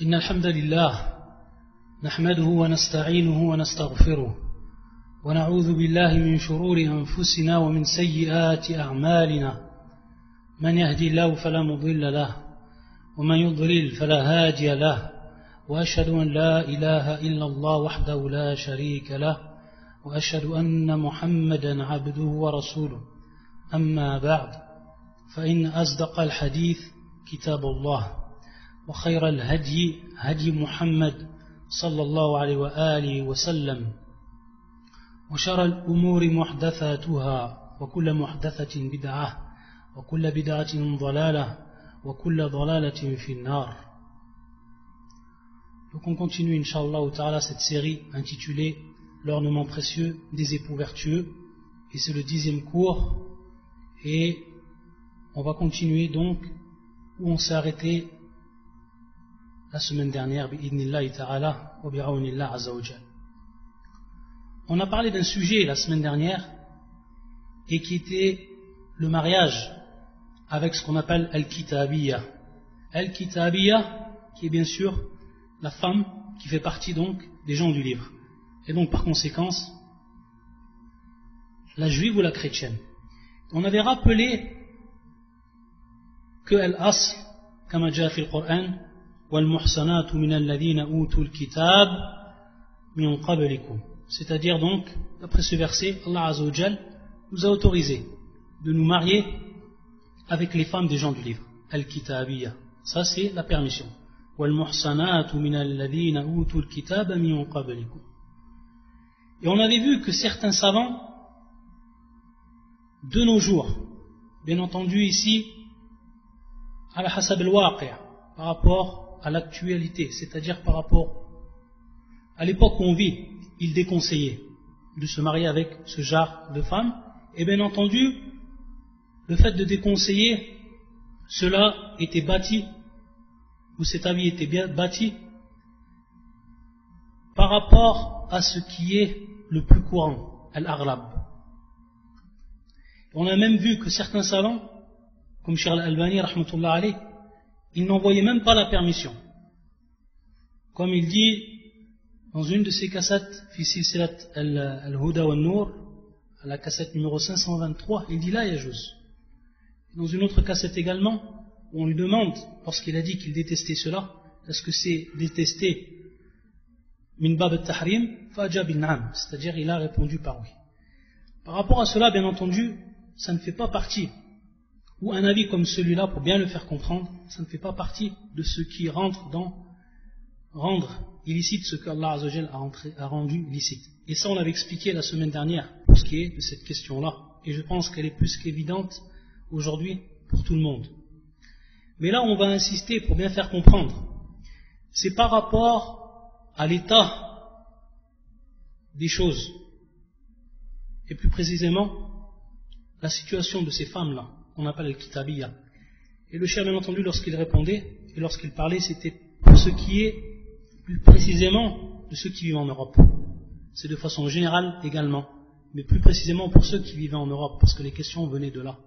إن الحمد لله نحمده ونستعينه ونستغفره ونعوذ بالله من شرور أنفسنا ومن سيئات أعمالنا من يهدي الله فلا مضل له ومن يضلل فلا هادي له وأشهد أن لا إله إلا الله وحده لا شريك له وأشهد أن محمدا عبده ورسوله أما بعد فإن أصدق الحديث كتاب الله وخير الهدي هدي محمد صلى الله عليه وآله وسلم وشر الأمور محدثاتها وكل محدثة بدعة وكل بدعة ضلالة وكل ضلالة في النار. Donc on continue Inch'Allah Ta'ala cette série intitulée L'ornement précieux des époux vertueux, et c'est le 10e cours, et on va continuer donc où on s'est arrêté la semaine dernière, bi'idnillahi ta'ala, wa bi'awnillah azza wa jal. On a parlé d'un sujet la semaine dernière, et qui était le mariage avec ce qu'on appelle al-kitabiyya. Al-kitabiyya, qui est bien sûr la femme qui fait partie donc des gens du livre. Et donc par conséquence, la juive ou la chrétienne. On avait rappelé que al-asl, kama jaa fi al-Qur'an, وَالْمُحْصَنَاتُ مِنَ الَّذِينَ أُوتُوا الْكِتَابَ مِنْ قَبْلِكُمْ. C'est-à-dire donc, d'après ce verset, Allah Azza wa Jal nous a autorisé de nous marier avec les femmes des gens du livre. Al-Kitabiyya. Ça c'est la permission. وَالْمُحْصَنَاتُ مِنَ الَّذِينَ أُوتُوا الْكِتَابَ مِنْ قَبْلِكُمْ. Et on avait vu que certains savants, de nos jours, bien entendu ici, à la hasab al-waqi', par rapport à l'actualité, c'est-à-dire par rapport à l'époque où on vit, il déconseillait de se marier avec ce genre de femme, et bien entendu, le fait de déconseiller, cela était bâti, ou cet avis était bien bâti, par rapport à ce qui est le plus courant, al-aghlab. On a même vu que certains savants, comme Cheikh al-Albani, rahmatullah alayh, il n'envoyait même pas la permission. Comme il dit dans une de ses cassettes, fi silsilat al-Huda wa Nour, à la cassette numéro 523, il dit la yajouz. Dans une autre cassette également, où on lui demande, lorsqu'il a dit qu'il détestait cela, est-ce que c'est détesté min bab al-tahrim, fa'ja bil na'am, c'est-à-dire il a répondu par oui. Par rapport à cela, bien entendu, ça ne fait pas partie, ou un avis comme celui-là, pour bien le faire comprendre, ça ne fait pas partie de ce qui rentre dans rendre illicite ce qu'Allah Azza wa Jal a rendu licite. Et ça on l'avait expliqué la semaine dernière, pour ce qui est de cette question-là. Et je pense qu'elle est plus qu'évidente aujourd'hui pour tout le monde. Mais là on va insister pour bien faire comprendre. C'est par rapport à l'état des choses, et plus précisément la situation de ces femmes-là, qu'on appelle al-kitabiyya. Et le cheikh, bien entendu, lorsqu'il répondait et lorsqu'il parlait, c'était pour ce qui est plus précisément de ceux qui vivent en Europe. C'est de façon générale également, mais plus précisément pour ceux qui vivaient en Europe, parce que les questions venaient de là,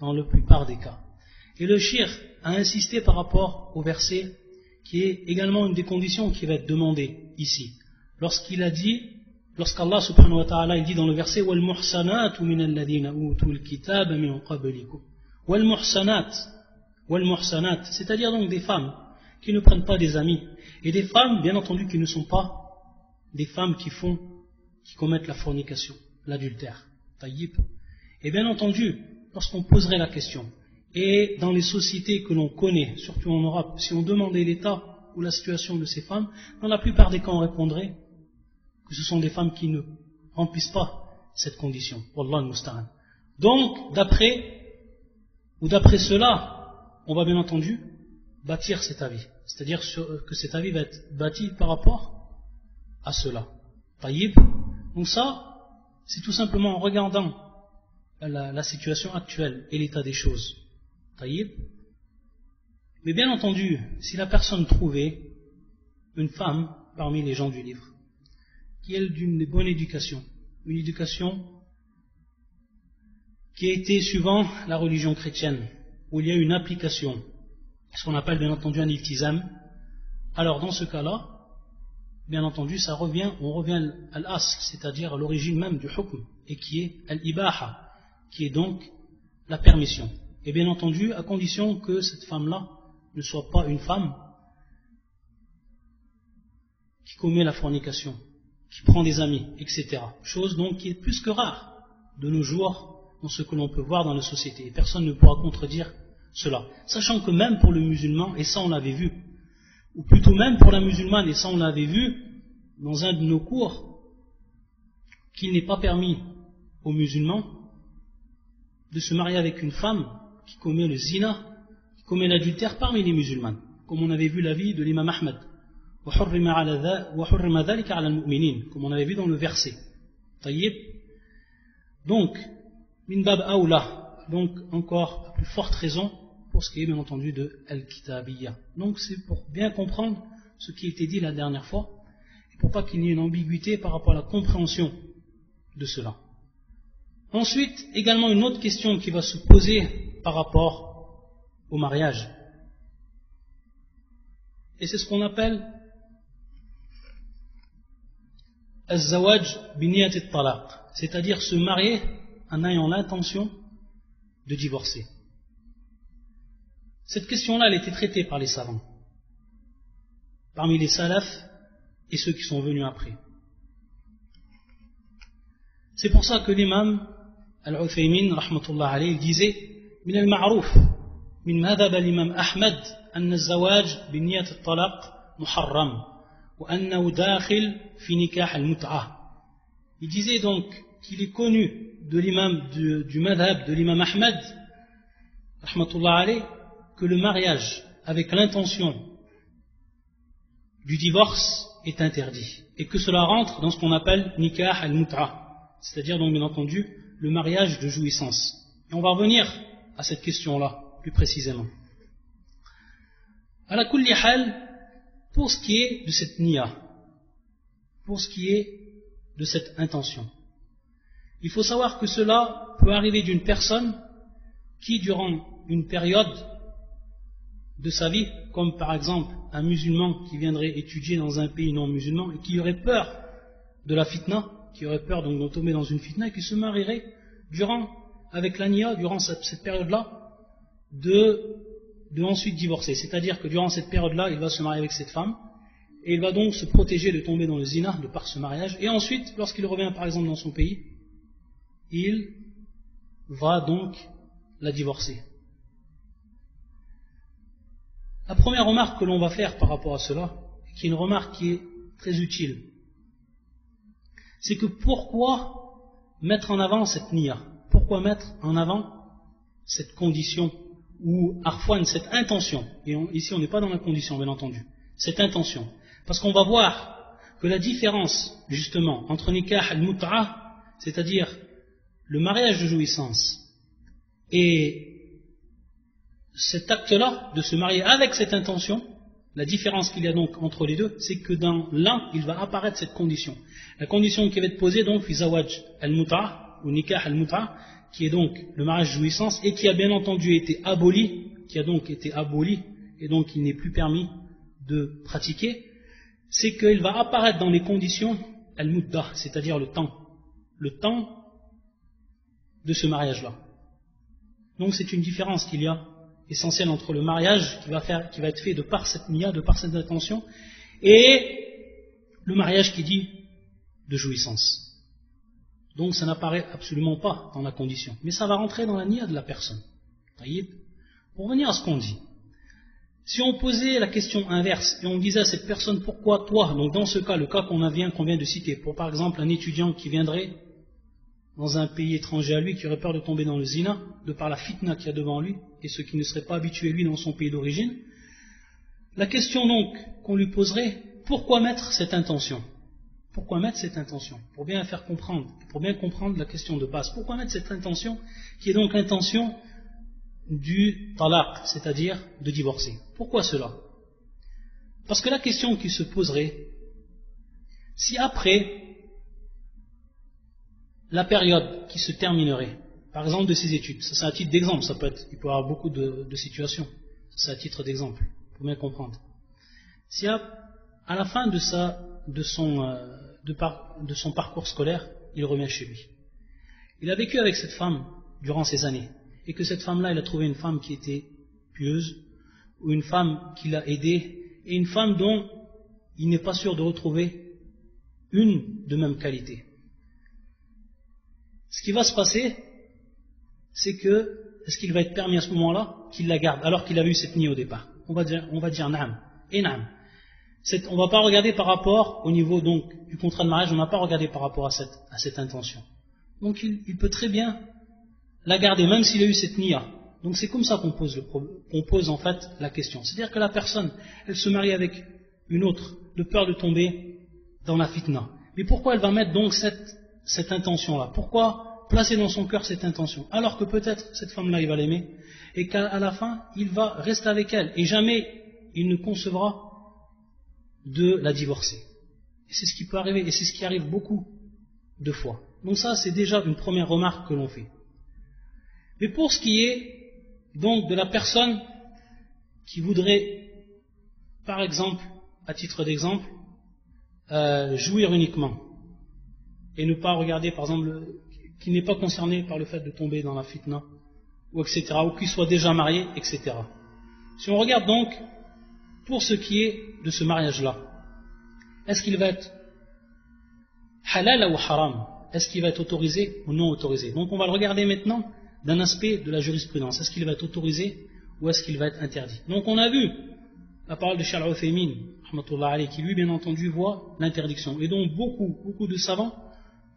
dans la plupart des cas. Et le cheikh a insisté par rapport au verset, qui est également une des conditions qui va être demandée ici. Lorsqu'il a dit, lorsqu'Allah subhanahu wa ta'ala il dit dans le verset وَالْمُحْصَنَاتُ مِنَ الَّذِينَ أُوتُوا الْكِتَابَ مِنْ قَبْلِكُمْ وَالْمُحْصَنَاتِ, c'est-à-dire donc des femmes qui ne prennent pas des amis, et des femmes bien entendu qui ne sont pas des femmes qui commettent la fornication, l'adultère, tayyib. Et bien entendu, lorsqu'on poserait la question, et dans les sociétés que l'on connaît, surtout en Europe, si on demandait l'état ou la situation de ces femmes, dans la plupart des cas on répondrait que ce sont des femmes qui ne remplissent pas cette condition. Wallah al-musta'an. Donc, d'après cela, on va bien entendu bâtir cet avis. C'est-à-dire que cet avis va être bâti par rapport à cela. Taïb. Donc ça, c'est tout simplement en regardant la situation actuelle et l'état des choses. Taïb. Mais bien entendu, si la personne trouvait une femme parmi les gens du livre, qui est d'une bonne éducation, une éducation qui a été suivant la religion chrétienne, où il y a une application, ce qu'on appelle bien entendu un iltizam, alors dans ce cas-là, bien entendu, on revient à l'asl, c'est-à-dire à l'origine même du hukm, et qui est al-ibaha, qui est donc la permission. Et bien entendu, à condition que cette femme-là ne soit pas une femme qui commet la fornication, qui prend des amis, etc. Chose donc qui est plus que rare de nos jours dans ce que l'on peut voir dans la société. Et personne ne pourra contredire cela. Sachant que même pour le musulman, et ça on l'avait vu, ou plutôt même pour la musulmane, et ça on l'avait vu dans un de nos cours, qu'il n'est pas permis aux musulmans de se marier avec une femme qui commet le zina, qui commet l'adultère parmi les musulmanes, comme on avait vu l'avis de l'imam Ahmed, comme on avait vu dans le verset. Donc, min bab aoula, donc encore à plus forte raison pour ce qui est bien entendu de al-kitabiyya. Donc c'est pour bien comprendre ce qui a été dit la dernière fois, et pour pas qu'il y ait une ambiguïté par rapport à la compréhension de cela. Ensuite, également une autre question qui va se poser par rapport au mariage. Et c'est ce qu'on appelle az-zawaj biniyat al-talaq, c'est-à-dire se marier en ayant l'intention de divorcer. Cette question-là, elle a été traitée par les savants, parmi les salafs et ceux qui sont venus après. C'est pour ça que l'imam Al-Uthaymin, rahmatullah alayhi, il disait min al-ma'rouf, min madhab al-imam Ahmed, anna az-zawaj biniyat al-talaq muharram, wa annahu dakhil fi nikah al-mut'ah. Il disait donc qu'il est connu de l'imam du madhab de l'imam Ahmed, rahmatullah alayhi, que le mariage avec l'intention du divorce est interdit et que cela rentre dans ce qu'on appelle nikah al-mut'ah, c'est-à-dire donc bien entendu le mariage de jouissance. Et on va revenir à cette question-là plus précisément. Ala kulli hal, pour ce qui est de cette niya, pour ce qui est de cette intention, il faut savoir que cela peut arriver d'une personne qui, durant une période de sa vie, comme par exemple un musulman qui viendrait étudier dans un pays non musulman et qui aurait peur de la fitna, qui aurait peur donc de tomber dans une fitna et qui se marierait avec la niya, durant cette période-là, de ensuite divorcer. C'est-à-dire que durant cette période-là, il va se marier avec cette femme et il va donc se protéger de tomber dans le zina de par ce mariage. Et ensuite, lorsqu'il revient par exemple dans son pays, il va donc la divorcer. La première remarque que l'on va faire par rapport à cela, qui est une remarque qui est très utile, c'est que pourquoi mettre en avant cette niya? Pourquoi mettre en avant cette condition ou arfouane, cette intention? Et ici on n'est pas dans la condition, bien entendu. Cette intention. Parce qu'on va voir que la différence, justement, entre nikah al-mut'ah, c'est-à-dire le mariage de jouissance, et cet acte-là, de se marier avec cette intention, la différence qu'il y a donc entre les deux, c'est que dans l'un, il va apparaître cette condition. La condition qui va être posée donc, fi zawaj al-mut'ah, ou nikah al-mut'ah, qui est donc le mariage de jouissance, et qui a bien entendu été aboli, et donc il n'est plus permis de pratiquer, c'est qu'il va apparaître dans les conditions al-muddah, c'est-à-dire le temps de ce mariage-là. Donc c'est une différence qu'il y a essentielle entre le mariage qui va être fait de par cette niya, de par cette intention, et le mariage qui dit de jouissance. Donc ça n'apparaît absolument pas dans la condition, mais ça va rentrer dans la niya de la personne. Pour revenir à ce qu'on dit, si on posait la question inverse et on disait à cette personne pourquoi toi, donc dans ce cas, le cas qu'on vient de citer, pour par exemple un étudiant qui viendrait dans un pays étranger à lui, qui aurait peur de tomber dans le zina, de par la fitna qu'il y a devant lui, et ce qui ne serait pas habitué lui dans son pays d'origine, la question donc qu'on lui poserait, pourquoi mettre cette intention? Pourquoi mettre cette intention? Pour bien faire comprendre, pour bien comprendre la question de base. Pourquoi mettre cette intention, qui est donc l'intention du talaq, c'est-à-dire de divorcer? Pourquoi cela? Parce que la question qui se poserait, si après la période qui se terminerait, par exemple de ses études, ça c'est un titre d'exemple, il peut y avoir beaucoup de situations, c'est un titre d'exemple, pour bien comprendre. Si à la fin de son parcours scolaire, il revient chez lui. Il a vécu avec cette femme durant ces années, et que cette femme-là, il a trouvé une femme qui était pieuse, ou une femme qui l'a aidé, et une femme dont il n'est pas sûr de retrouver une de même qualité. Ce qui va se passer, c'est que, est-ce qu'il va être permis à ce moment-là qu'il la garde, alors qu'il avait eu cette niya au départ? On va dire naam, et naam. On ne va pas regarder par rapport au niveau donc du contrat de mariage, on n'a pas regardé par rapport à cette intention. Donc il peut très bien la garder, même s'il a eu cette niya. Donc c'est comme ça qu'on pose en fait la question. C'est-à-dire que la personne, elle se marie avec une autre, de peur de tomber dans la fitna. Mais pourquoi elle va mettre donc cette intention-là? Pourquoi placer dans son cœur cette intention? Alors que peut-être cette femme-là, il va l'aimer, et qu'à la fin, il va rester avec elle, et jamais il ne concevra de la divorcer. Et c'est ce qui peut arriver, et c'est ce qui arrive beaucoup de fois. Donc ça, c'est déjà une première remarque que l'on fait. Mais pour ce qui est donc de la personne qui voudrait, par exemple, à titre d'exemple, jouir uniquement, et ne pas regarder, par exemple, qui n'est pas concerné par le fait de tomber dans la fitna, ou etc., ou qui soit déjà marié, etc. Si on regarde donc, pour ce qui est de ce mariage-là, est-ce qu'il va être halal ou haram? Est-ce qu'il va être autorisé ou non autorisé? Donc on va le regarder maintenant d'un aspect de la jurisprudence. Est-ce qu'il va être autorisé ou est-ce qu'il va être interdit? Donc on a vu la parole de Cheikh Al-Uthaymin, qui lui bien entendu voit l'interdiction, et donc beaucoup de savants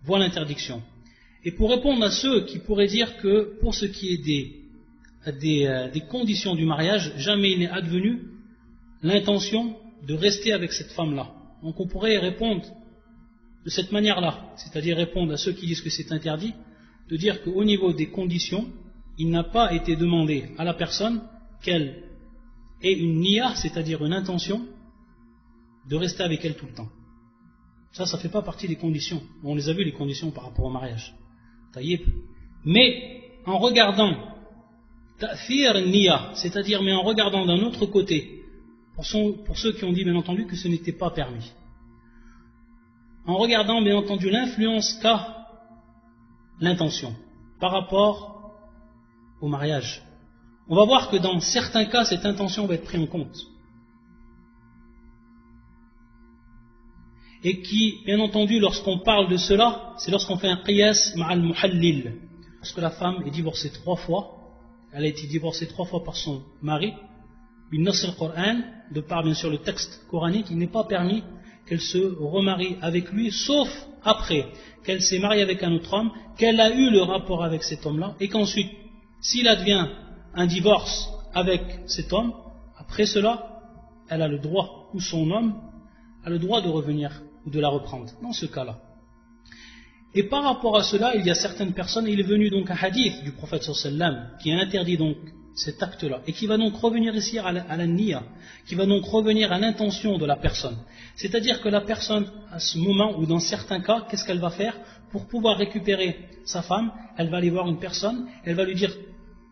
voient l'interdiction. Et pour répondre à ceux qui pourraient dire que pour ce qui est des conditions du mariage, jamais il n'est advenu l'intention de rester avec cette femme-là. Donc on pourrait répondre de cette manière-là, c'est-à-dire répondre à ceux qui disent que c'est interdit, de dire qu'au niveau des conditions, il n'a pas été demandé à la personne qu'elle ait une niya, c'est-à-dire une intention, de rester avec elle tout le temps. Ça ne fait pas partie des conditions. On les a vues, les conditions par rapport au mariage. Mais en regardant ta'thir niya, c'est-à-dire mais en regardant d'un autre côté, pour ceux qui ont dit bien entendu que ce n'était pas permis, en regardant bien entendu l'influence qu'a l'intention par rapport au mariage, on va voir que dans certains cas cette intention va être prise en compte, et qui bien entendu lorsqu'on parle de cela, c'est lorsqu'on fait un qiyas ma'al muhallil, lorsque la femme est divorcée 3 fois, elle a été divorcée 3 fois par son mari, bin nasr al-Qur'an, de par bien sûr le texte coranique, il n'est pas permis qu'elle se remarie avec lui, sauf après qu'elle s'est mariée avec un autre homme, qu'elle a eu le rapport avec cet homme-là, et qu'ensuite, s'il advient un divorce avec cet homme, après cela, elle a le droit, ou son homme a le droit de revenir ou de la reprendre, dans ce cas-là. Et par rapport à cela, il y a certaines personnes, il est venu donc un hadith du prophète sallallahu alayhi wa sallam, qui interdit donc cet acte-là, et qui va donc revenir ici à la niya, qui va donc revenir à l'intention de la personne. C'est-à-dire que la personne, à ce moment, ou dans certains cas, qu'est-ce qu'elle va faire? Pour pouvoir récupérer sa femme, elle va aller voir une personne, elle va lui dire,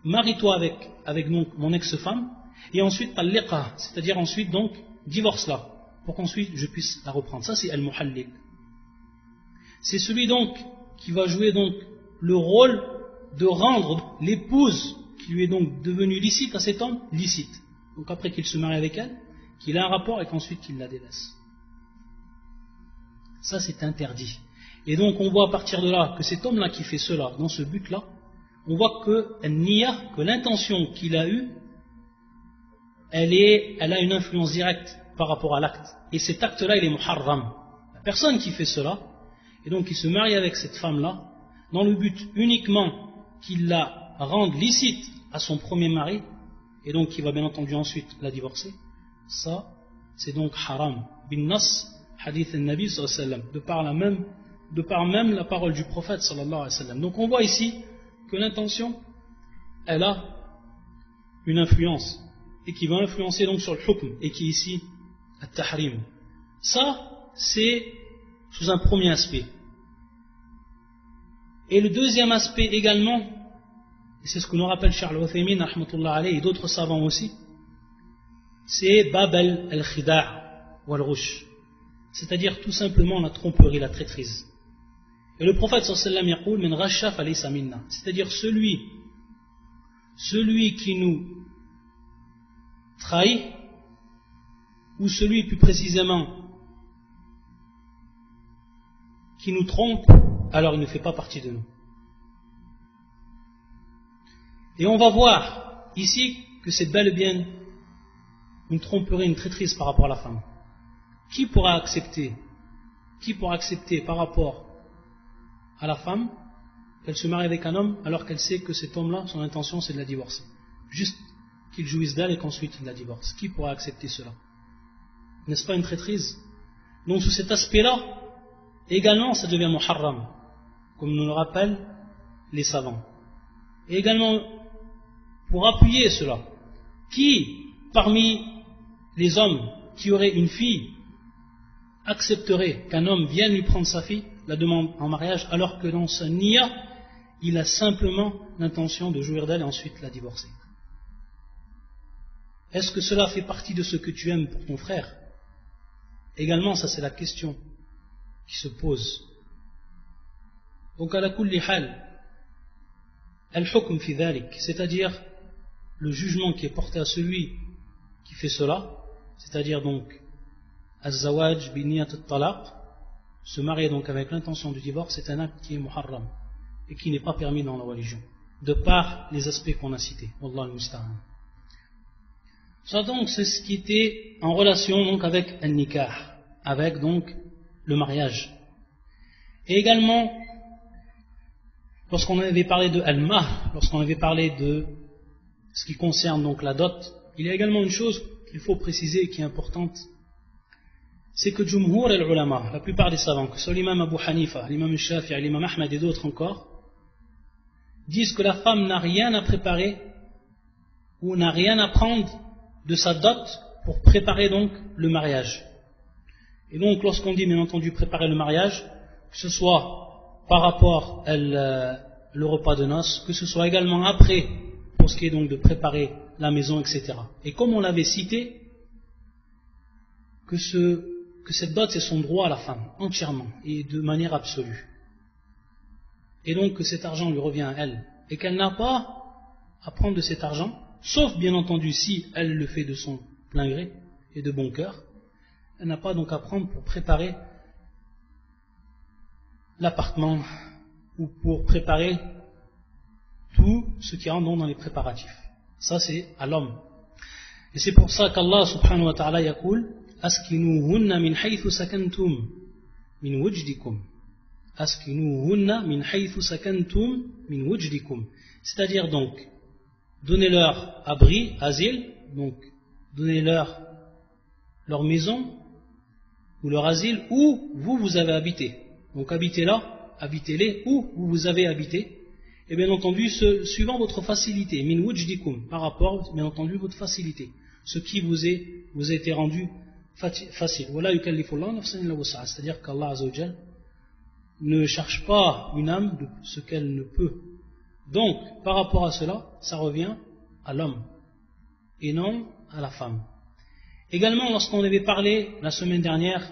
marie-toi avec donc mon ex-femme, et ensuite, talliqa, c'est-à-dire ensuite donc, divorce-la, pour qu'ensuite je puisse la reprendre. Ça c'est al-muhallil. C'est celui donc qui va jouer donc le rôle de rendre l'épouse qui lui est donc devenue licite à cet homme, licite. Donc après qu'il se marie avec elle, qu'il a un rapport et qu'ensuite qu'il la délaisse. Ça c'est interdit. Et donc on voit à partir de là que cet homme-là qui fait cela, dans ce but-là, on voit que l'intention qu'il a eue, elle a une influence directe par rapport à l'acte. Et cet acte-là, il est muharram. La personne qui fait cela, et donc qui se marie avec cette femme-là, dans le but uniquement qu'il la rende licite à son premier mari, et donc qui va bien entendu ensuite la divorcer, ça, c'est donc haram. Bin nas, hadith al-Nabi sallallahu alayhi wa sallam, de par même la parole du prophète sallallahu alayhi wa sallam. Donc on voit ici que l'intention, elle a une influence, et qui va influencer donc sur le hukm, et qui est ici at-tahrim. Ça, c'est sous un premier aspect. Et le deuxième aspect également, et c'est ce que nous rappelle Cheikh Al-Uthaymin rahmatullah alayhi et d'autres savants aussi, c'est bab al-khida', wal-rush, c'est-à-dire tout simplement la tromperie, la traîtrise. Et le prophète sallallahu alayhi wa sallam min rasha falaysa minna, c'est-à-dire celui qui nous trahit, ou celui plus précisément qui nous trompe, alors il ne fait pas partie de nous. Et on va voir ici que c'est bel et bien une tromperie, une traîtrise par rapport à la femme. Qui pourra accepter par rapport à la femme qu'elle se marie avec un homme alors qu'elle sait que cet homme-là, son intention c'est de la divorcer, juste qu'il jouisse d'elle et qu'ensuite il la divorce? Qui pourra accepter cela? N'est-ce pas une traîtrise? Donc sous cet aspect-là, également ça devient muharram, comme nous le rappellent les savants. Et également, pour appuyer cela, qui parmi les hommes qui auraient une fille accepterait qu'un homme vienne lui prendre sa fille, la demande en mariage, alors que dans sa niya, il a simplement l'intention de jouir d'elle et ensuite la divorcer? Est-ce que cela fait partie de ce que tu aimes pour ton frère? Également, ça c'est la question qui se pose. Donc, ala kulli hal, al-hukm fi dhalik, c'est-à-dire le jugement qui est porté à celui qui fait cela, c'est-à-dire donc az-zawaj bi niyat at-talaq, se marier donc avec l'intention du divorce, c'est un acte qui est muharram et qui n'est pas permis dans la religion, de par les aspects qu'on a cités. Wallah al-musta'an. Ça donc c'est ce qui était en relation donc avec un nikah, avec donc le mariage. Et également, lorsqu'on avait parlé de al-mahr, lorsqu'on avait parlé de ce qui concerne donc la dot, il y a également une chose qu'il faut préciser et qui est importante, c'est que Jumhur al-Ulama, la plupart des savants, que ce soit l'imam Abu Hanifa, l'imam Shafi'i, l'imam Ahmad et d'autres encore, disent que la femme n'a rien à préparer ou n'a rien à prendre de sa dot pour préparer donc le mariage. Et donc lorsqu'on dit bien entendu préparer le mariage, que ce soit par rapport à le repas de noces, que ce soit également après, pour ce qui est donc de préparer la maison, etc. Et comme on l'avait cité, que cette dot c'est son droit à la femme, entièrement, et de manière absolue. Et donc que cet argent lui revient à elle, et qu'elle n'a pas à prendre de cet argent, sauf bien entendu si elle le fait de son plein gré et de bon cœur, elle n'a pas donc à prendre pour préparer l'appartement ou pour préparer tout ce qui rentre dans les préparatifs. Ça c'est à l'homme. Et c'est pour ça qu'Allah subhanahu wa ta'ala yaqul askinuhunna min haythu sakantum min wujdikum. Askinuhunna min haythu sakantum min wujdikum. C'est-à-dire donc donnez-leur abri, asile, donc donnez-leur leur maison ou leur asile où vous avez habité. Donc habitez-les où vous avez habité. Et bien entendu, suivant votre facilité, min wujdikum, par rapport, bien entendu, votre facilité, ce qui vous a été rendu facile. Wala yukallifullahu nafsan illa wus'aha, c'est-à-dire qu'Allah Azza wa Jal ne cherche pas une âme de ce qu'elle ne peut. Donc, par rapport à cela, ça revient à l'homme et non à la femme. Également, lorsqu'on avait parlé la semaine dernière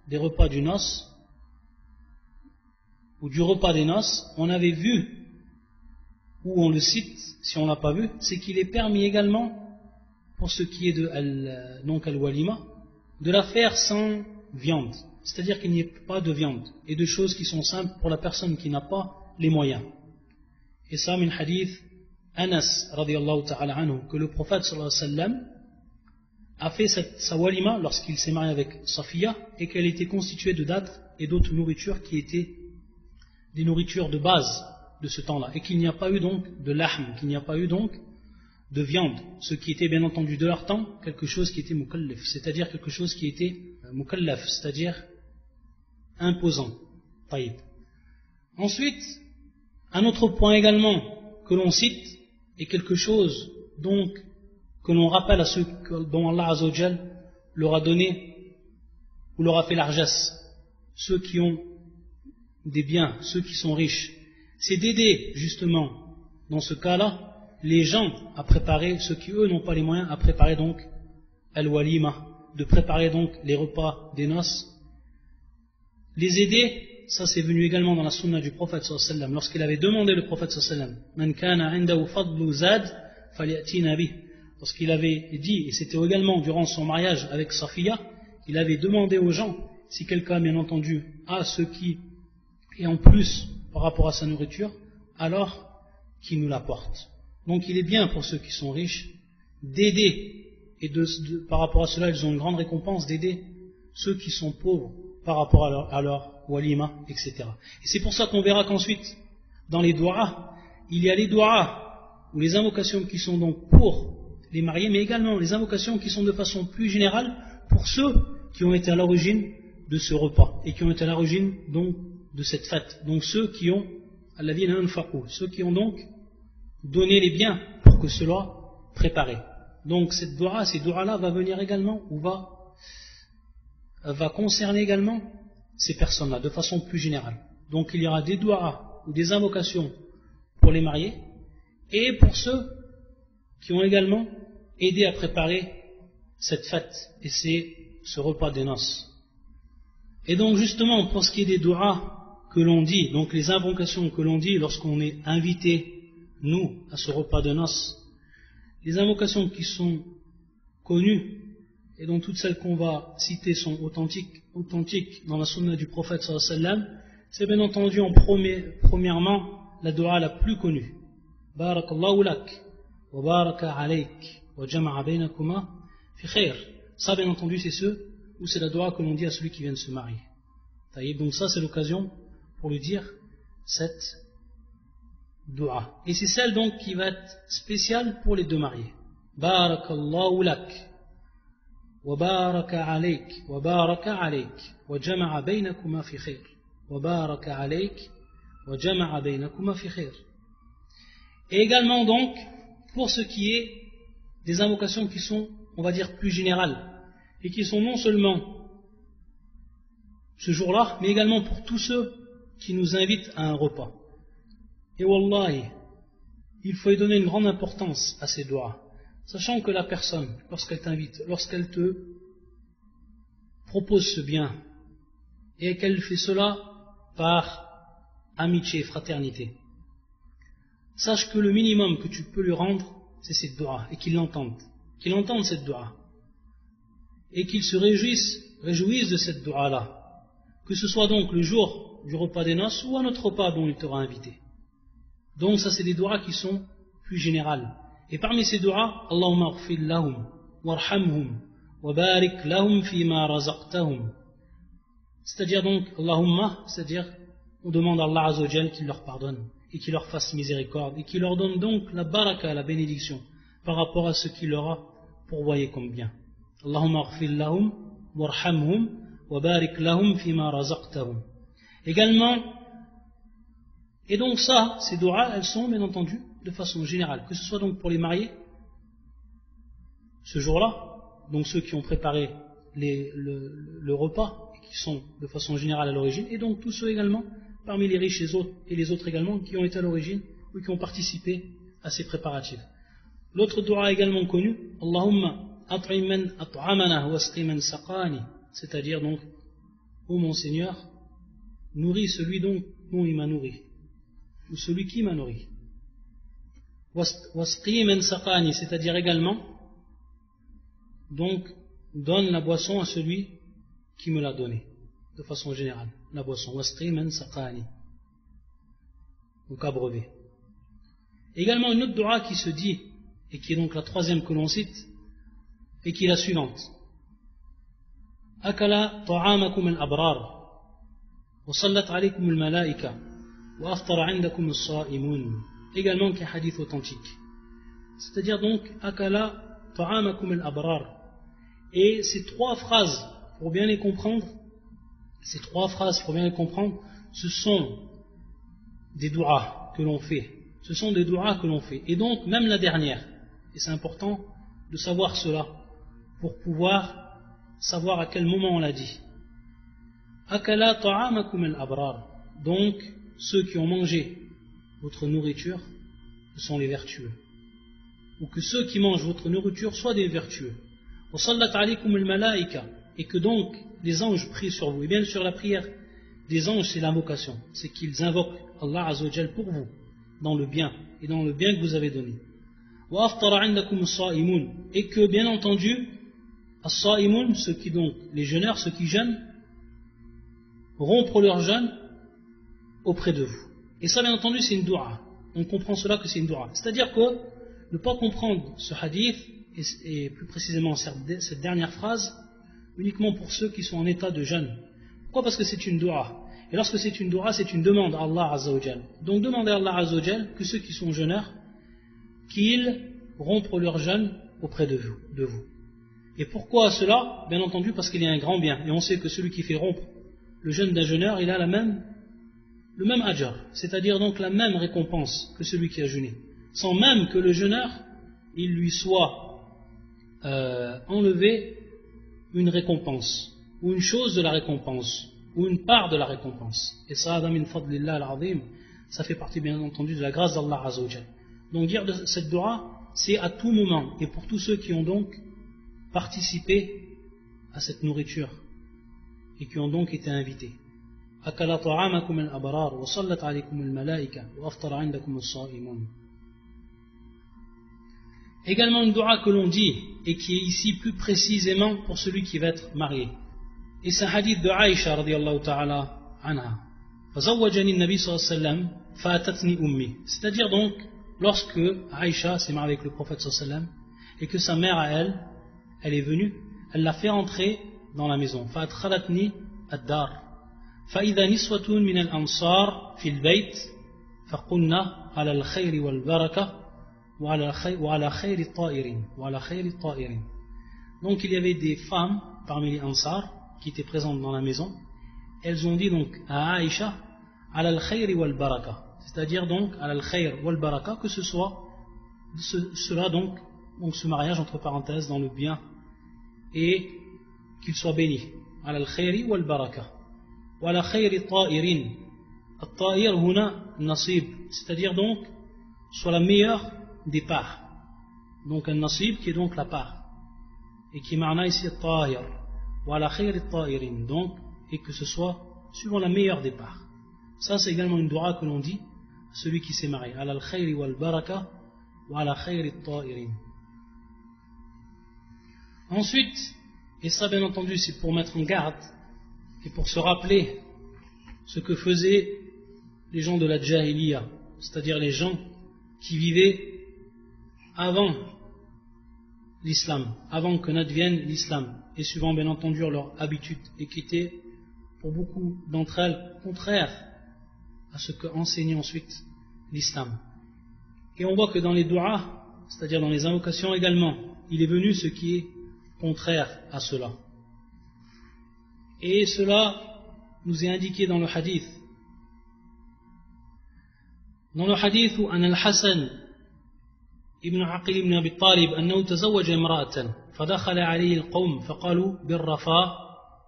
des repas du noce ou du repas des noces, on avait vu, ou on le cite, si on ne l'a pas vu, c'est qu'il est permis également, pour ce qui est de al-walima, de la faire sans viande. C'est-à-dire qu'il n'y ait pas de viande et de choses qui sont simples pour la personne qui n'a pas les moyens. Et ça, min hadith Anas, radiyallahu ta'ala anhu, que le prophète sallallahu alayhi wa sallam a fait sa walima lorsqu'il s'est marié avec Safiya et qu'elle était constituée de dattes et d'autres nourritures qui étaient des nourritures de base de ce temps-là, et qu'il n'y a pas eu donc de lahm, qu'il n'y a pas eu donc de viande, ce qui était bien entendu de leur temps quelque chose qui était mukallaf, c'est-à-dire quelque chose qui était mukallaf, c'est-à-dire imposant. Taïb. Ensuite, un autre point également que l'on cite est quelque chose donc que l'on rappelle à ceux dont Allah Azza wa Jal leur a donné ou leur a fait largesse, ceux qui ont des biens, ceux qui sont riches, c'est d'aider justement dans ce cas-là les gens à préparer, ceux qui eux n'ont pas les moyens, à préparer donc al-walima, de préparer donc les repas des noces. Les aider, ça c'est venu également dans la sunna du prophète sallallahu alayhi wa sallam. Lorsqu'il avait demandé le prophète sallallahu alayhi wa sallam, Man kana indahu fadlu zad, falyatina bih. Lorsqu'il avait dit, et c'était également durant son mariage avec Safiya, il avait demandé aux gens, si quelqu'un bien entendu a ce qui est en plus par rapport à sa nourriture, alors qu'il nous l'apporte. Donc il est bien pour ceux qui sont riches d'aider, et par rapport à cela ils ont une grande récompense d'aider ceux qui sont pauvres par rapport à leur walima, etc. Et c'est pour ça qu'on verra qu'ensuite, dans les du'a, il y a les du'a, ou les invocations qui sont donc pour les mariés, mais également les invocations qui sont de façon plus générale pour ceux qui ont été à l'origine de ce repas, et qui ont été à l'origine donc de cette fête. Donc ceux qui ont, ceux qui ont donc donné les biens pour que cela soit préparé. Donc cette dua, ces dua-là va venir également, ou va concerner également ces personnes-là, de façon plus générale. Donc il y aura des dua ou des invocations pour les mariés, et pour ceux qui ont également aidé à préparer cette fête, et c'est ce repas des noces. Et donc justement, pour ce qui est des dua que l'on dit, donc les invocations que l'on dit lorsqu'on est invité, nous, à ce repas de noces, les invocations qui sont connues, et dont toutes celles qu'on va citer sont authentiques dans la sunna du prophète sallallahu alayhi wa sallam, c'est bien entendu premièrement la dua la plus connue. Barakallahu lak, wa baraka alayk, wa jama'a baynakuma fi khair. Ça bien entendu c'est c'est la dua que l'on dit à celui qui vient de se marier. Donc ça c'est l'occasion pour lui dire cette dua. Et c'est celle donc qui va être spéciale pour les deux mariés. Barakallahu lak, wa baraka alayk, wa baraka alayk, wa jama'a baynakuma fi khair. Wa baraka alayk, wa jama'a baynakuma fi khair. Et également donc, pour ce qui est des invocations qui sont, on va dire, plus générales, et qui sont non seulement ce jour-là, mais également pour tous ceux qui nous invitent à un repas. Et wallahi, il faut y donner une grande importance à ces doigts, sachant que la personne, lorsqu'elle t'invite, lorsqu'elle te propose ce bien, et qu'elle fait cela par amitié, fraternité, sache que le minimum que tu peux lui rendre, c'est cette doua, et qu'il entende cette doua, et qu'il se réjouisse de cette doua-là, que ce soit donc le jour du repas des noces ou un autre repas dont il t'aura invité. Donc ça c'est des doigts qui sont plus générales. Et parmi ces doigts, Allahumma aghfir lahum, warhamhum, wa barik lahum fima razaqtahum. C'est-à-dire donc, Allahumma, c'est-à-dire, on demande à Allah Azzawajal qu'il leur pardonne, et qu'il leur fasse miséricorde, et qu'il leur donne donc la baraka, la bénédiction, par rapport à ce qu'il leur a pourvoyé comme bien. Allahumma aghfir lahum, warhamhum, wa barik lahum fima razaqtahum. Également, et donc ça, ces doigts, elles sont bien entendu de façon générale, que ce soit donc pour les mariés, ce jour-là, donc ceux qui ont préparé le repas, et qui sont de façon générale à l'origine, et donc tous ceux également, parmi les riches et les autres également, qui ont été à l'origine, ou qui ont participé à ces préparatifs. L'autre doua également connu, Allahumma at'im man at'amana wasqi man saqani, c'est-à-dire donc, ô mon Seigneur, nourris celui dont il m'a nourri, ou celui qui m'a nourri. Wasqi man saqani, c'est-à-dire également, donc, donne la boisson à celui qui me l'a donnée, de façon générale, la boisson. Wasqi man saqani, donc abreuvé. Également une autre dua qui se dit, et qui est donc la troisième que l'on cite, et qui est la suivante. Akala ta'amakum al-abrar, wa sallat alaykum al-malaika, wa aftara indakum as-sa'imun. Également qui est un hadith authentique. C'est-à-dire donc, Akala ta'amakum al-abrar. Et ces trois phrases, pour bien les comprendre, ce sont des doigts que l'on fait. Ce sont des doigts que l'on fait. Et donc, même la dernière, et c'est important de savoir cela, pour pouvoir savoir à quel moment on l'a dit. Akala ta'amakum al-abrar. Donc, ceux qui ont mangé votre nourriture, ce sont les vertueux. Ou que ceux qui mangent votre nourriture soient des vertueux. وصلت عليكم الملائكة, et que donc les anges prient sur vous. Et bien sûr la prière des anges c'est l'invocation, c'est qu'ils invoquent Allah Azza wa Jal pour vous dans le bien et dans le bien que vous avez donné. وأفطر عندكم الصائمون, et que bien entendu as-sa'imun, ceux qui donc les jeûneurs, ceux qui jeûnent, rompre leur jeûne auprès de vous. Et ça bien entendu c'est une dua. On comprend cela que c'est une dua. C'est-à-dire que ne pas comprendre ce hadith et plus précisément cette dernière phrase uniquement pour ceux qui sont en état de jeûne. Pourquoi? Parce que c'est une dua. Et lorsque c'est une dua, c'est une demande à Allah Azza wa Jal. Donc demandez à Allah Azza wa Jal que ceux qui sont jeûneurs, qu'ils rompent leur jeûne auprès de vous. Et pourquoi cela? Bien entendu parce qu'il y a un grand bien. Et on sait que celui qui fait rompre le jeûne d'un jeûneur, il a le même ajr, c'est-à-dire donc la même récompense que celui qui a jeûné. Sans même que le jeûneur, il lui soit enlevé une récompense, ou une chose de la récompense, ou une part de la récompense. Et ça, min fadlillah al-azim, ça fait partie bien entendu de la grâce d'Allah Azza wa Jal. Donc dire de cette dua, c'est à tout moment, et pour tous ceux qui ont donc participé à cette nourriture, et qui ont donc été invités. أكل طعامكم الأبرار وصلت عليكم الملائكة وأفطر عندكم الصائمون. Également une dua que l'on dit et qui est ici plus précisément pour celui qui va être marié. Et c'est un hadith de Aïcha radiyallahu ta'ala anha. فزوجني النبي صلى الله عليه وسلم فأتتني أمي. C'est-à-dire donc lorsque Aïcha s'est mariée avec le prophète sallallahu alayhi wa sallam et que sa mère à elle est venue, elle l'a fait entrer dans la maison. فأدخلتني الدار. فإذا نسوة من الأنصار في البيت فقلنا على الخير والبركة وعلى خير الطائرين. Donc il y avait des femmes parmi les Ansar qui étaient présentes dans la maison. Elles ont dit donc à Aïcha على الخير والبركة, c'est-à-dire donc على الخير والبركة, que ce soit cela donc ce mariage entre parenthèses dans le bien et qu'il soit béni. على الخير والبركة وعلى خير الطائرين. الطائر هنا النصيب, c'est-à-dire donc soit la meilleure des parts. Donc un nasib qui est donc la part. Et qui marna ici al-tahir. Wa ala khayr al-tahirin. Donc, et que ce soit suivant la meilleure des parts. Ça c'est également une dua que l'on dit à celui qui s'est marié. Ala al-khayri wal-baraka wa ala khayr al-tahirin. Ensuite, et ça bien entendu c'est pour mettre en garde et pour se rappeler ce que faisaient les gens de la Jahiliya, c'est-à-dire les gens qui vivaient avant l'islam, avant que n'advienne l'islam, et suivant bien entendu leur habitude, et qui étaient pour beaucoup d'entre elles contraires à ce que enseignait ensuite l'islam. Et on voit que dans les du'as, c'est-à-dire dans les invocations également, il est venu ce qui est contraire à cela. Et cela nous est indiqué dans le hadith. Dans le hadith où Al-Hassan ابن عقيل بن أبي طالب أنه تزوج امرأة فدخل عليه القوم فقالوا بالرفاء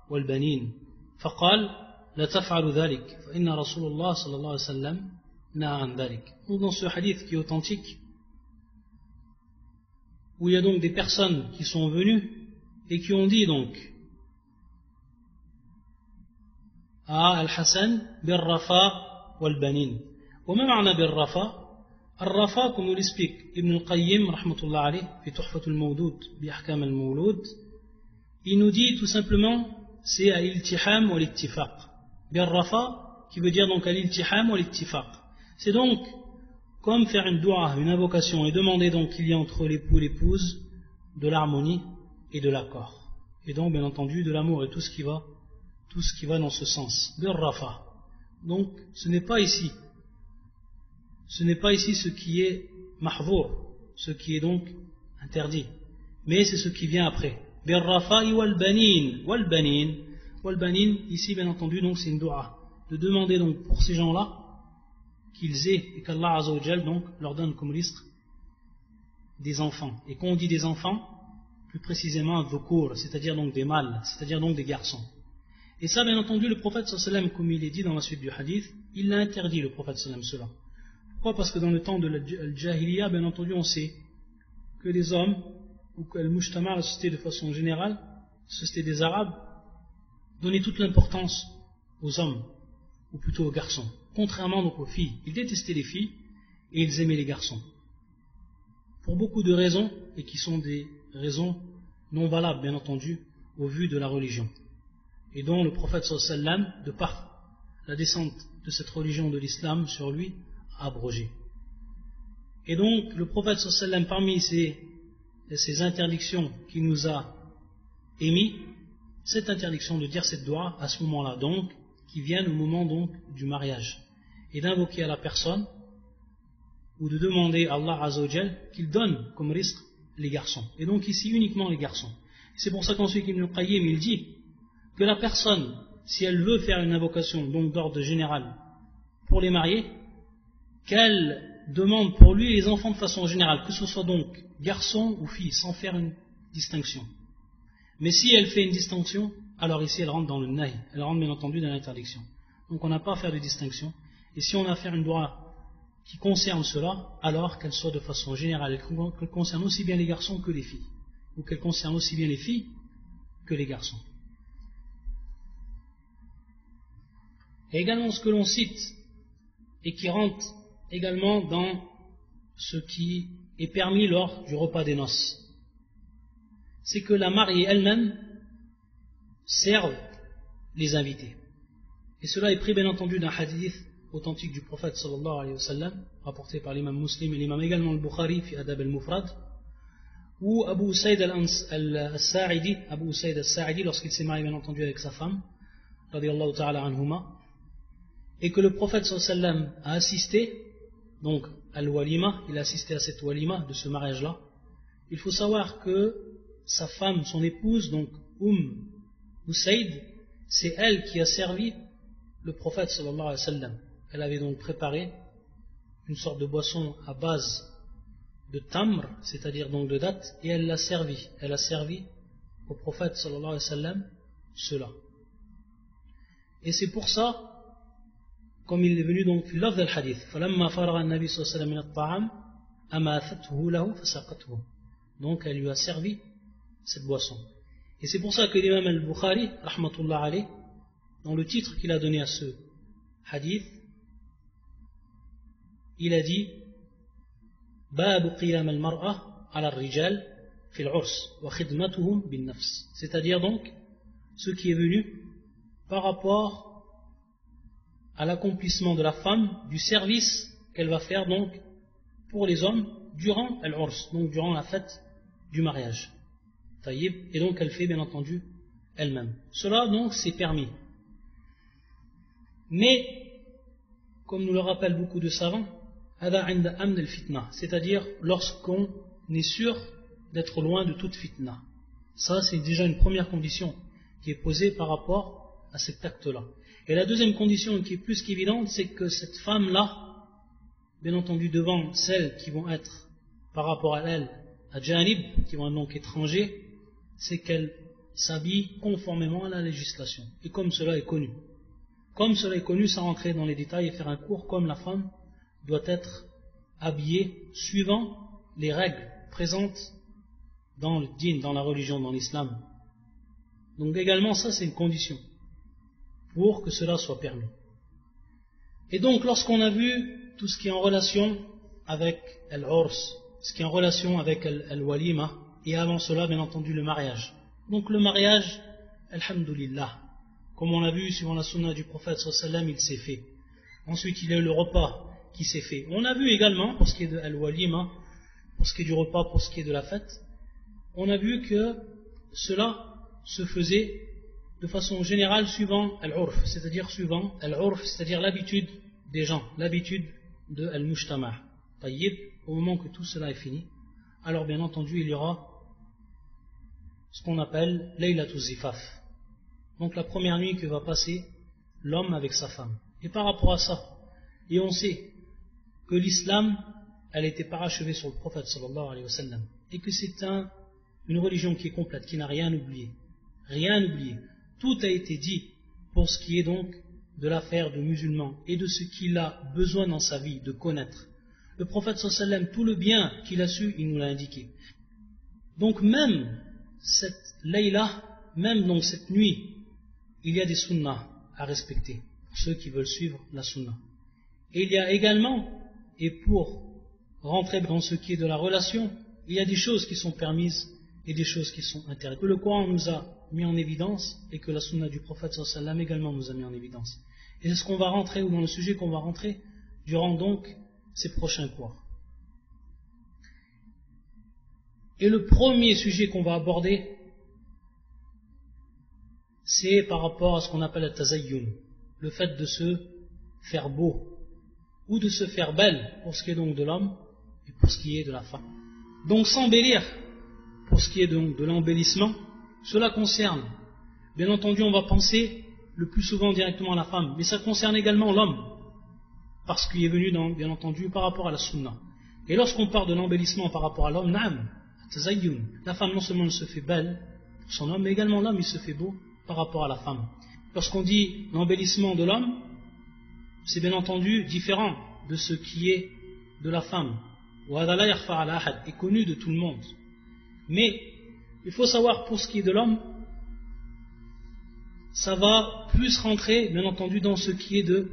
والبنين فقال لا تفعل ذلك فإن رسول الله صلى الله عليه وسلم نهى عن ذلك. Dans ce hadith qui est authentique, où il y a donc des personnes qui sont venues et qui ont dit donc à Al-Hassan بالرفاء والبنين. وما معنى بالرفاء؟ الرفا, comme nous l'explique Ibn al-Qayyim rahmatullah alayh fi Tuhfat al-Mawdud bi Ahkam al-Mawlud, il nous dit tout simplement c'est al-iltiham ou al-ittifaq. Bien rafa qui veut dire donc al-iltiham ou al-ittifaq. C'est donc comme faire une dua, une invocation et demander donc qu'il y ait entre l'époux et l'épouse de l'harmonie et de l'accord. Et donc bien entendu de l'amour et tout ce qui va dans ce sens. Bien rafa. Donc ce n'est pas ici ce qui est mahvour, ce qui est donc interdit, mais c'est ce qui vient après. Birrafa'i wal banin, ici bien entendu donc c'est une dua, de demander donc pour ces gens-là qu'ils aient et qu'Allah Azza wa Jal donc leur donne comme risque des enfants. Et quand on dit des enfants, plus précisément dhukur, c'est-à-dire donc des mâles, c'est-à-dire donc des garçons. Et ça bien entendu le prophète sallallahu alayhi wa sallam, comme il est dit dans la suite du hadith, il l'a interdit le prophète sallallahu alayhi wa sallam. Pourquoi? Parce que dans le temps de la Jahiliya, bien entendu, on sait que les hommes ou que le mujtama, la société de façon générale, la société des Arabes, donnait toute l'importance aux hommes, ou plutôt aux garçons, contrairement donc aux filles. Ils détestaient les filles et ils aimaient les garçons. Pour beaucoup de raisons, et qui sont des raisons non valables, bien entendu, au vu de la religion. Et dont le prophète sallallahu alayhi wa sallam, de par la descente de cette religion de l'islam sur lui, a abrogé. Et donc, le prophète sallallahu alayhi wa sallam, parmi ces interdictions qu'il nous a émis, cette interdiction de dire cette doua à ce moment-là, donc, qui vienne au moment donc du mariage, et d'invoquer à la personne, ou de demander à Allah Azza wa Jal qu'il donne comme risque les garçons. Et donc ici uniquement les garçons. C'est pour ça qu'ensuite Ibn al-Qayyim il dit que la personne, si elle veut faire une invocation donc d'ordre général pour les mariés, qu'elle demande pour lui les enfants de façon générale, que ce soit donc garçon ou fille, sans faire une distinction. Mais si elle fait une distinction, alors ici elle rentre dans le nahi, elle rentre bien entendu dans l'interdiction. Donc on n'a pas à faire de distinction. Et si on a à faire une doua qui concerne cela, alors qu'elle soit de façon générale, qu'elle concerne aussi bien les garçons que les filles, ou qu'elle concerne aussi bien les filles que les garçons. Et également ce que l'on cite, et qui rentre également dans ce qui est permis lors du repas des noces, c'est que la mariée elle-même serve les invités. Et cela est pris bien entendu d'un hadith authentique du prophète sallallahu alayhi wa sallam, rapporté par l'imam Muslim et l'imam également le Bukhari fi Adab al-Mufrad, où Abu Saïd al-Sa'idi, lorsqu'il s'est marié bien entendu avec sa femme, radiyallahu ta'ala anhuma, et que le prophète sallallahu alayhi wa sallam a assisté, donc al-walima, il a assisté à cette walima de ce mariage-là. Il faut savoir que sa femme, son épouse, donc Usayd, c'est elle qui a servi le prophète sallallahu alayhi wa sallam. Elle avait donc préparé une sorte de boisson à base de tamr, c'est-à-dire donc de date, et elle l'a servi. Elle a servi au prophète sallallahu alayhi wa sallam cela. Et c'est pour ça, comme il est venu donc في اللفظ الحديث فلما فرغ النبي صلى الله عليه وسلم من الطعام أماثته له فسقته. Donc elle lui a servi cette boisson. Et c'est pour ça que l'imam al-Bukhari rahmatullah alayh, dans le titre qu'il a donné à ce hadith, il a dit Bab qiyam al-mar'a ala al-rijal fi al-urs wa khidmatuhum bin nafs. C'est-à-dire donc ce qui est venu par rapport à l'accomplissement de la femme du service qu'elle va faire donc pour les hommes durant al-urs, donc durant la fête du mariage. Et donc elle fait bien entendu elle-même. Cela donc c'est permis. Mais, comme nous le rappellent beaucoup de savants, c'est-à-dire lorsqu'on est sûr d'être loin de toute fitna. Ça, c'est déjà une première condition qui est posée par rapport à cet acte-là. Et la deuxième condition qui est plus qu'évidente, c'est que cette femme-là, bien entendu devant celles qui vont être par rapport à elle, à janib, qui vont être donc étrangers, c'est qu'elle s'habille conformément à la législation. Et comme cela est connu. Comme cela est connu, sans rentrer dans les détails et faire un cours, comme la femme doit être habillée suivant les règles présentes dans le din, dans la religion, dans l'islam. Donc également, ça c'est une condition pour que cela soit permis. Et donc, lorsqu'on a vu tout ce qui est en relation avec al-urs, ce qui est en relation avec al-walima, et avant cela, bien entendu, le mariage. Donc le mariage, alhamdulillah, comme on l'a vu suivant la sunna du prophète sallallahu alayhi wa sallam, il s'est fait. Ensuite, il y a eu le repas qui s'est fait. On a vu également, pour ce qui est de al-walima, pour ce qui est du repas, pour ce qui est de la fête, on a vu que cela se faisait de façon générale suivant al-urf, c'est-à-dire suivant al-urf, c'est-à-dire l'habitude des gens, l'habitude de al-mujtama'. Tayyib, au moment que tout cela est fini, alors bien entendu il y aura ce qu'on appelle laylatul zifaf. Donc la première nuit que va passer l'homme avec sa femme. Et par rapport à ça, et on sait que l'islam, elle a été parachevée sur le prophète sallallahu alayhi wa sallam, et que c'est une religion qui est complète, qui n'a rien oublié. Rien oublié. Tout a été dit pour ce qui est donc de l'affaire de musulman et de ce qu'il a besoin dans sa vie de connaître. Le prophète sallallahu alayhi wa sallam, tout le bien qu'il a su, il nous l'a indiqué. Donc même cette layla, même donc cette nuit, il y a des sunnahs à respecter, pour ceux qui veulent suivre la sunnah. Et il y a également, et pour rentrer dans ce qui est de la relation, il y a des choses qui sont permises et des choses qui sont interdites, que le Coran nous a mis en évidence et que la sunna du prophète sallallahu alayhi wa sallam également nous a mis en évidence. Et c'est ce qu'on va rentrer, ou dans le sujet qu'on va rentrer durant donc ces prochains cours. Et le premier sujet qu'on va aborder, c'est par rapport à ce qu'on appelle le tazayyun, le fait de se faire beau ou de se faire belle pour ce qui est donc de l'homme et pour ce qui est de la femme. Donc s'embellir pour ce qui est donc de l'embellissement, cela concerne, bien entendu on va penser le plus souvent directement à la femme, mais ça concerne également l'homme, parce qu'il est venu bien entendu par rapport à la sunna. Et lorsqu'on parle de l'embellissement par rapport à l'homme, la femme non seulement elle se fait belle pour son homme, mais également l'homme il se fait beau par rapport à la femme. Lorsqu'on dit l'embellissement de l'homme, c'est bien entendu différent de ce qui est de la femme. Est connu de tout le monde. Mais il faut savoir pour ce qui est de l'homme, ça va plus rentrer bien entendu dans ce qui est de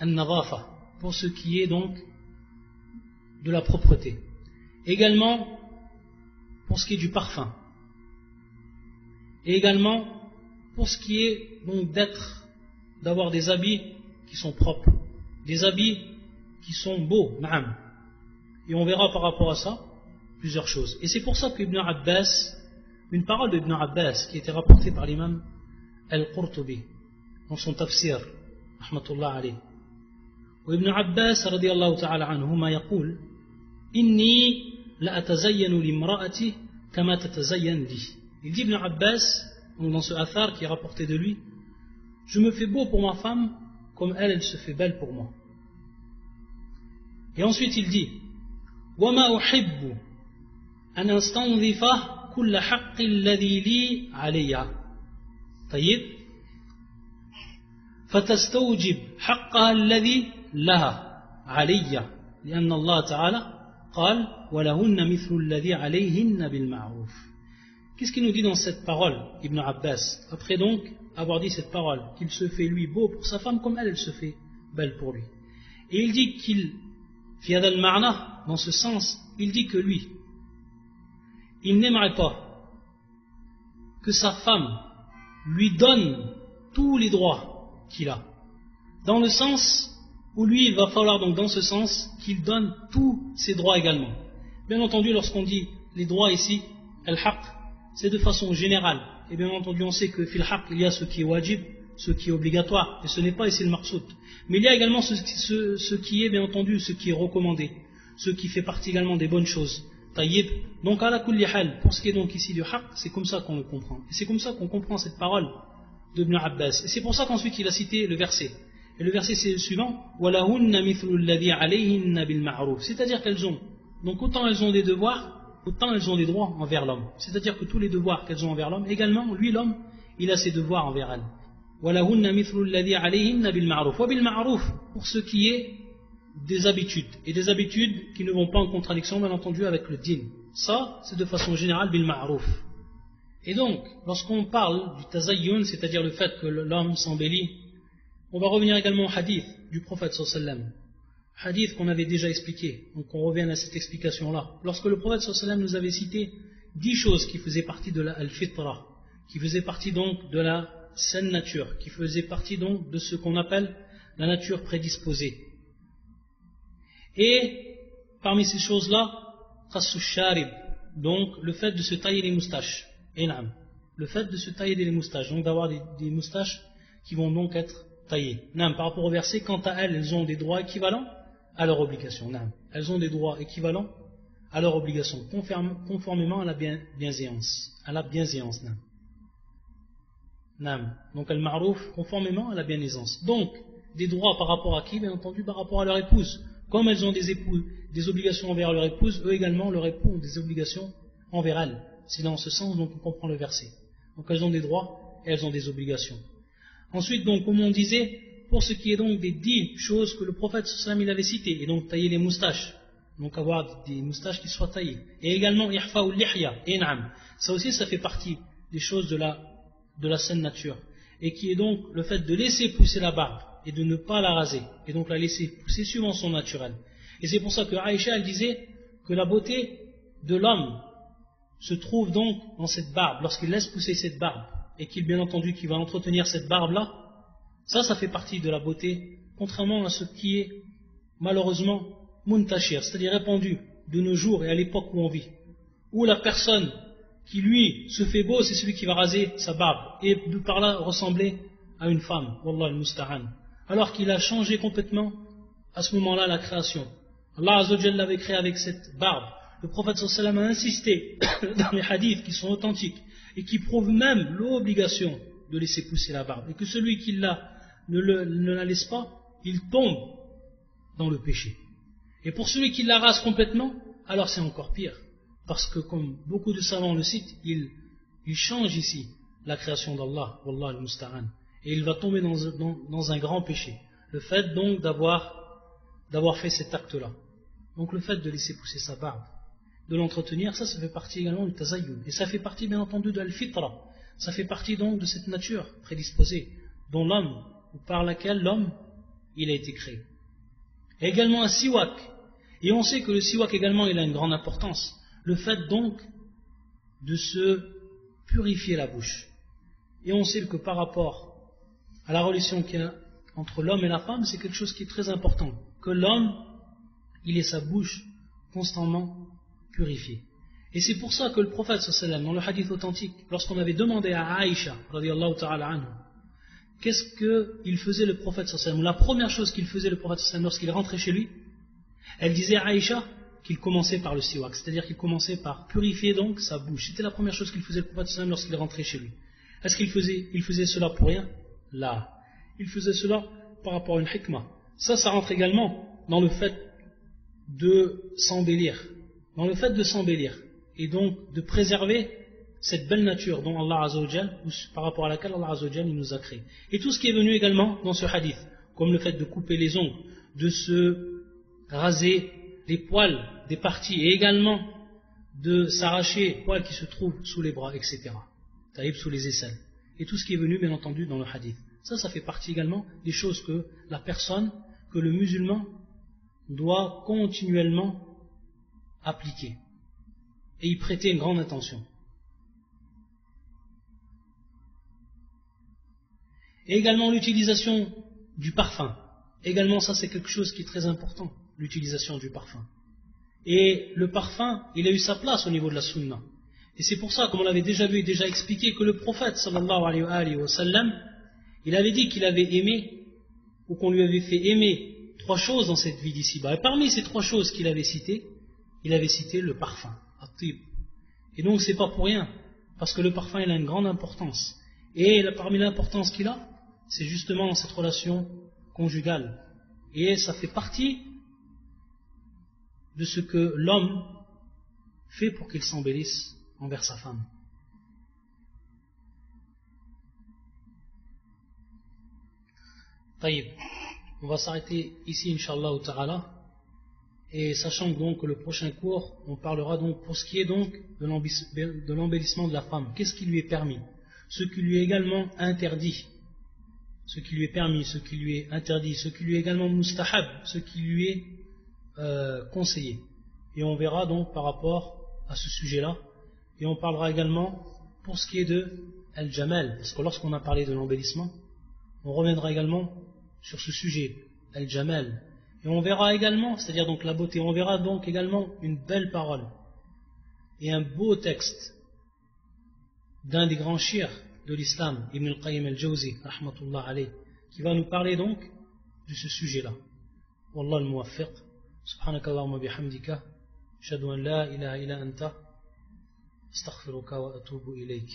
an-nadafa, pour ce qui est donc de la propreté. Également pour ce qui est du parfum. Et également pour ce qui est donc d'avoir des habits qui sont propres, des habits qui sont beaux, na'am. Et on verra par rapport à ça plusieurs choses. Et c'est pour ça qu'Ibn Abbas, une parole d'Ibn Abbas qui était rapportée par l'imam Al-Qurtubi dans son tafsir, rahmatullah alayh. وابن عباس رضي الله تعالى عنهما يقول إني لأتزين لامرأتي كما تتزين لي. Il dit Ibn Abbas, dans ce athar qui est rapporté de lui, je me fais beau pour ma femme comme elle se fait belle pour moi. Et ensuite il dit وما أحب أن أستنظف كل حق الذي لي علي طيب فتستوجب حقها الذي لها علي لأن الله تعالى قال ولهن مثل الذي عليهن بالمعروف. Qu'est-ce qu'il nous dit dans cette parole, Ibn Abbas, après donc avoir dit cette parole, qu'il se fait lui beau pour sa femme comme elle se fait belle pour lui. Et il dit qu'il, fi hadha al-ma'na, dans ce sens, il dit que lui, il n'aimerait pas que sa femme lui donne tous les droits qu'il a. Dans le sens où lui, il va falloir donc dans ce sens qu'il donne tous ses droits également. Bien entendu, lorsqu'on dit les droits ici, al-haq, c'est de façon générale. Et bien entendu, on sait que fil haq, il y a ce qui est wajib, ce qui est obligatoire, et ce n'est pas ici le maqsoud. Mais il y a également ce qui est, bien entendu, ce qui est recommandé, ce qui fait partie également des bonnes choses. Taïb. Donc, à la kulli hal, pour ce qui est donc ici du haq, c'est comme ça qu'on le comprend. Et c'est comme ça qu'on comprend cette parole d'Ibn Abbas. Et c'est pour ça qu'ensuite il a cité le verset. Et le verset c'est le suivant, وَلَهُنَّ مِثْلُ الَّذِي عَلَيْهِنَّ بِالْمَعْرُوفِ. C'est-à-dire qu'elles ont, donc autant elles ont des devoirs, autant elles ont des droits envers l'homme. C'est-à-dire que tous les devoirs qu'elles ont envers l'homme, également, lui l'homme, il a ses devoirs envers elles. وَلَهُنَّ مِثْلُ الَّذِي عَلَيْهِنَّ بِالْمَعْرُوفِ. وَبِالْمَعْرُوفِ, pour ce qui est des habitudes. Et des habitudes qui ne vont pas en contradiction, bien entendu, avec le din. Ça, c'est de façon générale, bil-ma'ruf. Et donc, lorsqu'on parle du tazayyun, c'est-à-dire le fait que l'homme s'embellit, on va revenir également au hadith du prophète sallallahu alayhi wa sallam. Hadith qu'on avait déjà expliqué, donc on revient à cette explication-là. Lorsque le prophète sallallahu alayhi wa sallam nous avait cité 10 choses qui faisaient partie de la al-fitra, qui faisaient partie donc de la saine nature, qui faisaient partie donc de ce qu'on appelle la nature prédisposée. Et parmi ces choses-là, qassu sharib, donc le fait de se tailler les moustaches. Enam, le fait de se tailler les moustaches, donc d'avoir des moustaches qui vont donc être taillées. Nam, par rapport au verset, quant à elles ont des droits équivalents à leur obligation. Nam, elles ont des droits équivalents à leur obligation, conformément à la bienséance. À la bienséance, nam. Nam, donc al-ma'rouf, conformément à la bienséance. Donc, des droits par rapport à qui? Bien entendu, par rapport à leur épouse. Comme elles ont des obligations envers leur épouse, eux également, leur époux ont des obligations envers elles. C'est dans ce sens donc on comprend le verset. Donc elles ont des droits et elles ont des obligations. Ensuite, donc, comme on disait, pour ce qui est donc des 10 choses que le prophète sallallahu alayhi wa sallam il avait citées, et donc tailler les moustaches, donc avoir des moustaches qui soient taillées. Et également, ihfa'u lihya, in'am. Ça aussi, ça fait partie des choses de la saine nature. Et qui est donc le fait de laisser pousser la barbe et de ne pas la raser. Et donc la laisser pousser suivant son naturel. Et c'est pour ça que Aïcha, elle disait que la beauté de l'homme se trouve donc dans cette barbe, lorsqu'il laisse pousser cette barbe, et qu'il, bien entendu, qu'il va entretenir cette barbe-là, ça fait partie de la beauté, contrairement à ce qui est, malheureusement, muntashir, c'est-à-dire répandu de nos jours et à l'époque où on vit, où la personne qui, lui, se fait beau, c'est celui qui va raser sa barbe, et de par là ressembler à une femme, wallah al-musta'an, alors qu'il a changé complètement, à ce moment-là, la création. Allah Azza wa Jalla l'avait créé avec cette barbe. Le prophète sallallahu alayhi wa sallam a insisté dans les hadiths qui sont authentiques et qui prouvent même l'obligation de laisser pousser la barbe. Et que celui qui ne la laisse pas, il tombe dans le péché. Et pour celui qui la rase complètement, alors c'est encore pire. Parce que comme beaucoup de savants le citent, il change ici la création d'Allah, Wallah al-Musta'an. Et il va tomber dans un grand péché. Le fait donc d'avoir fait cet acte-là. Donc le fait de laisser pousser sa barbe, de l'entretenir, ça fait partie également du tazayyun. Et ça fait partie bien entendu de al-fitra. Ça fait partie donc de cette nature prédisposée, dont l'homme, ou par laquelle l'homme, il a été créé. Et également un siwak. Et on sait que le siwak également, il a une grande importance. Le fait donc de se purifier la bouche. Et on sait que par rapport à la relation qu'il y a entre l'homme et la femme, c'est quelque chose qui est très important. Que l'homme, il ait sa bouche constamment purifiée. Et c'est pour ça que le prophète sallallahu alayhi wa sallam, dans le hadith authentique, lorsqu'on avait demandé à Aïcha, radiyallahu ta'ala anha, qu'est-ce qu'il faisait le prophète sallallahu alayhi wa sallam, la première chose qu'il faisait le prophète sallallahu alayhi wa sallam lorsqu'il rentrait chez lui, elle disait à Aïcha qu'il commençait par le siwak, c'est-à-dire qu'il commençait par purifier donc sa bouche. C'était la première chose qu'il faisait le prophète sallallahu alayhi wa sallam lorsqu'il rentrait chez lui. Est-ce qu'il faisait cela pour rien? Là. Il faisait cela par rapport à une hikmah. Ça rentre également dans le fait de s'embellir. Dans le fait de s'embellir. Et donc de préserver cette belle nature dont Allah Azza wa Jal, par rapport à laquelle Allah Azza wa Jal nous a créé. Et tout ce qui est venu également dans ce hadith, comme le fait de couper les ongles, de se raser les poils des parties, et également de s'arracher les poils qui se trouvent sous les bras, etc. Taïb sous les aisselles. Et tout ce qui est venu, bien entendu, dans le hadith. Ça fait partie également des choses que la personne, que le musulman doit continuellement appliquer et y prêter une grande attention. Et également l'utilisation du parfum. Également ça c'est quelque chose qui est très important, l'utilisation du parfum. Et le parfum, il a eu sa place au niveau de la sunna. Et c'est pour ça, comme on l'avait déjà vu et déjà expliqué, que le prophète sallallahu alayhi wa sallam, il avait dit qu'il avait aimé, ou qu'on lui avait fait aimer 3 choses dans cette vie d'ici-bas. Et parmi ces 3 choses qu'il avait citées, il avait cité le parfum, at-tib. Et donc c'est pas pour rien, parce que le parfum il a une grande importance. Et parmi l'importance qu'il a, c'est justement dans cette relation conjugale. Et ça fait partie de ce que l'homme fait pour qu'il s'embellisse envers sa femme. Taïb. On va s'arrêter ici, Inch'Allah ta'ala. Et sachant donc que le prochain cours, on parlera donc pour ce qui est donc de l'embellissement de la femme. Qu'est-ce qui lui est permis? Ce qui lui est également interdit. Ce qui lui est permis, ce qui lui est interdit, ce qui lui est également mustahab, ce qui lui est conseillé. Et on verra donc par rapport à ce sujet-là. Et on parlera également pour ce qui est de al-jamal. Parce que lorsqu'on a parlé de l'embellissement, on reviendra également sur ce sujet, al-jamal. Et on verra également, c'est-à-dire donc la beauté, on verra donc également une belle parole et un beau texte d'un des grands chirs de l'islam, Ibn al-Qayyim al-Jawzi, rahmatullah alayh, qui va nous parler donc de ce sujet-là. Wallah al-muwaffiq, subhanakallahumma bihamdika, ashhadu an la ilaha illa anta, astaghfiruka wa atubu ilayk.